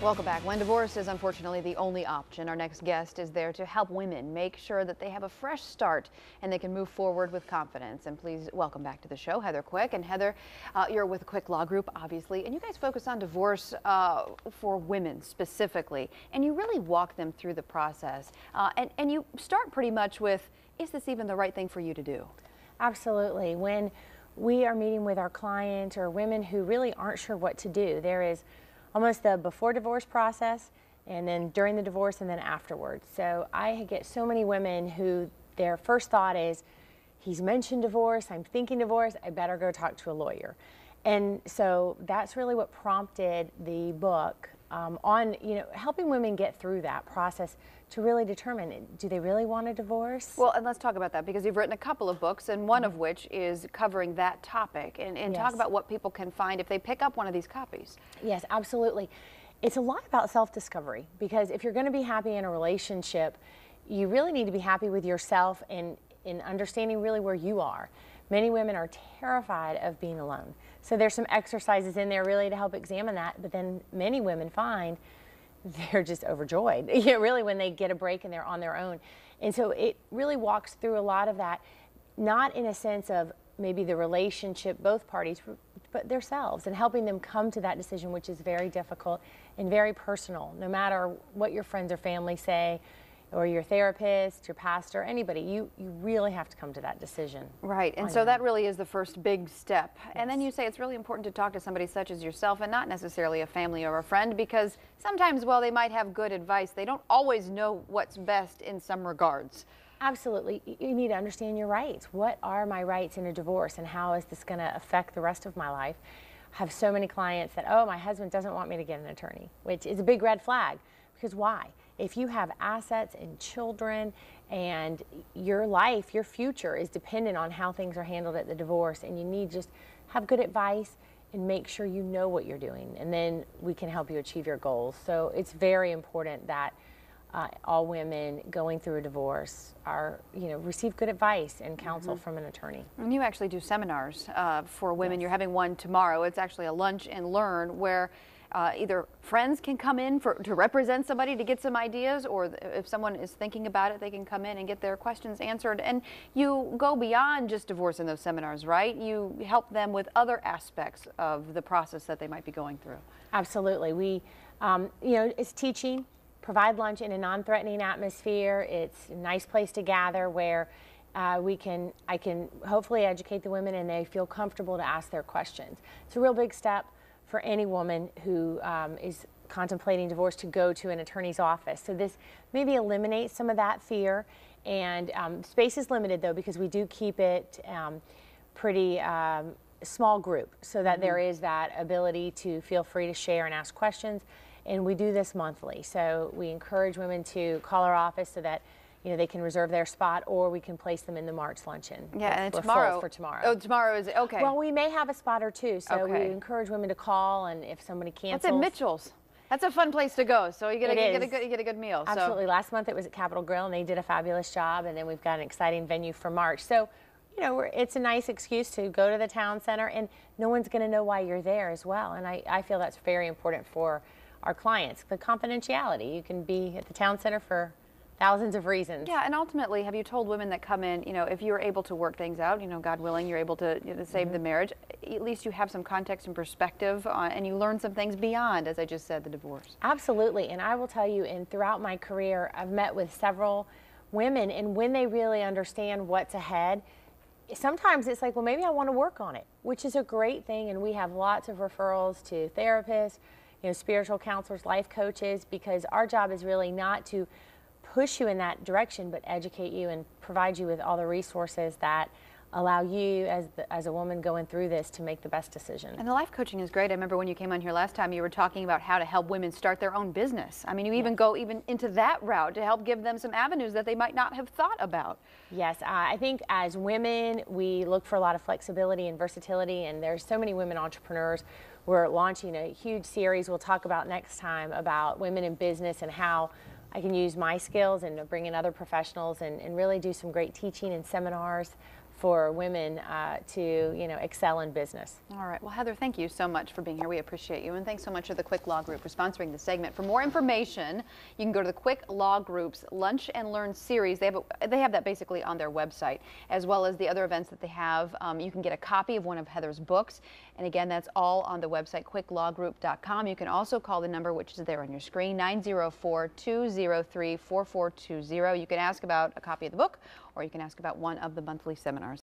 Welcome back. When divorce is unfortunately the only option, our next guest is there to help women make sure that they have a fresh start and they can move forward with confidence. And please welcome back to the show, Heather Quick. And Heather, you're with Quick Law Group, obviously, and you guys focus on divorce for women specifically, and you really walk them through the process. And you start pretty much with, is this even the right thing for you to do? Absolutely. When we are meeting with our client or women who really aren't sure what to do, there is almost the before divorce process, and then during the divorce, and then afterwards. So I get so many women who their first thought is, he's mentioned divorce, I'm thinking divorce, I better go talk to a lawyer. And so that's really what prompted the book on helping women get through that process to really determine, do they really want a divorce? Well, and let's talk about that, because you've written a couple of books, and one of which is covering that topic, and Yes. talk about what people can find if they pick up one of these copies. Yes, absolutely. It's a lot about self-discovery, because if you're going to be happy in a relationship, you really need to be happy with yourself and in understanding really where you are. Many women are terrified of being alone. So there's some exercises in there really to help examine that, but then many women find they're just overjoyed, really, when they get a break and they're on their own. And so it really walks through a lot of that, not in a sense of maybe the relationship, both parties, but themselves, and helping them come to that decision, which is very difficult and very personal. No matter what your friends or family say, or your therapist, your pastor, anybody, you really have to come to that decision. Right, and so that really is the first big step. Yes. And then you say it's really important to talk to somebody such as yourself, and not necessarily a family or a friend, because sometimes, while they might have good advice, they don't always know what's best in some regards. Absolutely. You need to understand your rights. What are my rights in a divorce, and how is this going to affect the rest of my life? I have so many clients that, oh, my husband doesn't want me to get an attorney, which is a big red flag. Because why? If you have assets and children, and your life, your future is dependent on how things are handled at the divorce, and you need to just have good advice and make sure you know what you're doing, and then we can help you achieve your goals. So it's very important that all women going through a divorce are, receive good advice and counsel from an attorney. And you actually do seminars for women. Yes. You're having one tomorrow. It's actually a lunch and learn where either friends can come in to represent somebody to get some ideas, or if someone is thinking about it, they can come in and get their questions answered. And you go beyond just divorce in those seminars, right? You help them with other aspects of the process that they might be going through. Absolutely. We, it's teaching, provide lunch in a non-threatening atmosphere. It's a nice place to gather where I can hopefully educate the women and they feel comfortable to ask their questions. It's a real big step for any woman who is contemplating divorce to go to an attorney's office. So this maybe eliminates some of that fear. And space is limited, though, because we do keep it pretty small group, so that there is that ability to feel free to share and ask questions. And we do this monthly. So we encourage women to call our office so that they can reserve their spot, or we can place them in the March luncheon. Yeah, and tomorrow. For tomorrow. Oh, tomorrow is okay. Well, we may have a spot or two, so we encourage women to call, and if somebody cancels. What's at Mitchell's? That's a fun place to go. So you get a good meal. Absolutely. So. Last month it was at Capitol Grill, and they did a fabulous job. And then we've got an exciting venue for March. So, it's a nice excuse to go to the town center, and no one's going to know why you're there as well. And I feel that's very important for our clients. The confidentiality. You can be at the town center for thousands of reasons. Yeah, and ultimately, have you told women that come in, if you're able to work things out, God willing, you're able to save the marriage, at least you have some context and perspective, and you learn some things beyond, as I just said, the divorce. Absolutely, and I will tell you, throughout my career, I've met with several women, and when they really understand what's ahead, sometimes it's like, well, maybe I want to work on it, which is a great thing, and we have lots of referrals to therapists, spiritual counselors, life coaches, because our job is really not to push you in that direction, but educate you and provide you with all the resources that allow you as a woman going through this to make the best decision. And the life coaching is great. I remember when you came on here last time, you were talking about how to help women start their own business. I mean, you even go into that route to help give them some avenues that they might not have thought about. Yes, I think as women, we look for a lot of flexibility and versatility, and there's so many women entrepreneurs. We're launching a huge series we'll talk about next time about women in business and how I can use my skills and bring in other professionals and really do some great teaching and seminars for women to, excel in business. All right. Well, Heather, thank you so much for being here. We appreciate you. And thanks so much to the Quick Law Group for sponsoring the segment. For more information, you can go to the Quick Law Group's Lunch and Learn series. They have that basically on their website, as well as the other events that they have. You can get a copy of one of Heather's books. And again, that's all on the website, quicklawgroup.com. You can also call the number, which is there on your screen, 904-203-4420. You can ask about a copy of the book, or you can ask about one of the monthly seminars.